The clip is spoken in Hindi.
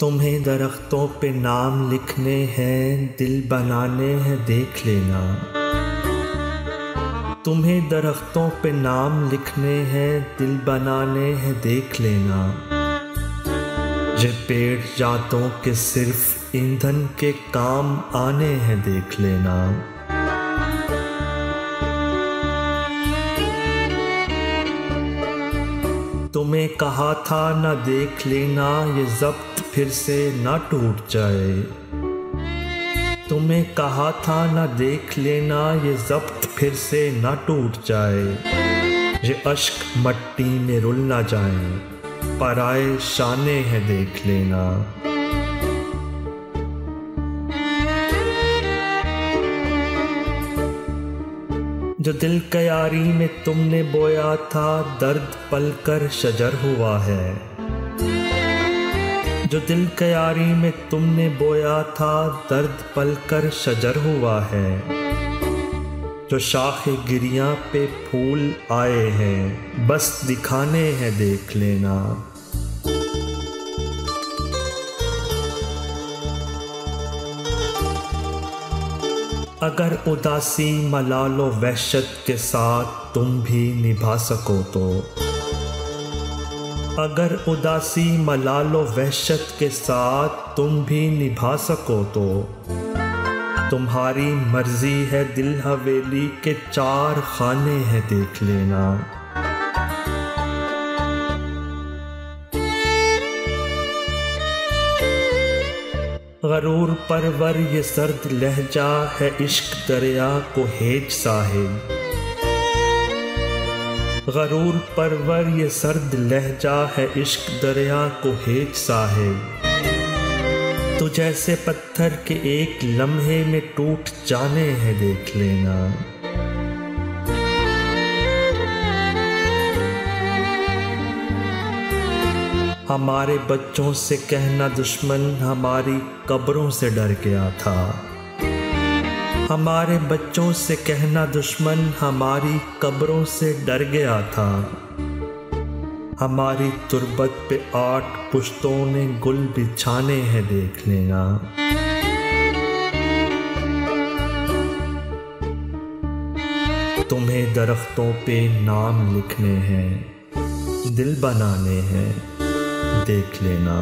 तुम्हें दरख्तों पे नाम लिखने हैं, दिल बनाने हैं, देख लेना। तुम्हें दरख्तों पे नाम लिखने हैं, दिल बनाने हैं, देख लेना। ये पेड़ जातों के सिर्फ ईंधन के काम आने हैं, देख लेना। तुम्हें कहा था ना देख लेना, ये ज़ब्त फिर से ना टूट जाए। तुम्हें कहा था ना देख लेना, ये ज़ब्त फिर से ना टूट जाए। ये अश्क मट्टी में रुल ना जाए, पराए शाने हैं, देख लेना। जो दिल कयारी में तुमने बोया था, दर्द पलकर शजर हुआ है। जो दिल कयारी में तुमने बोया था, दर्द पलकर शजर हुआ है। जो शाखे गिरियां पे फूल आए हैं, बस दिखाने हैं, देख लेना। अगर उदासी मलालो वहशत के साथ तुम भी निभा सको तो, अगर उदासी मलालो वहशत के साथ तुम भी निभा सको तो, तुम्हारी मर्जी है, दिल हवेली के 4 खाने हैं, देख लेना। गरूर परवर ये सर्द लहजा है, इश्क दरिया को हेज साहिल। गरूर परवर ये सर्द लहजा है, इश्क दरिया को हेज साहिल। तो जैसे पत्थर के एक लम्हे में टूट जाने हैं, देख लेना। हमारे बच्चों से कहना दुश्मन हमारी कब्रों से डर गया था। हमारे बच्चों से कहना दुश्मन हमारी कब्रों से डर गया था। हमारी तुरबत पे 8 पुश्तों ने गुल बिछाने हैं, देख लेना। तुम्हें दरख्तों पे नाम लिखने हैं, दिल बनाने हैं, देख लेना।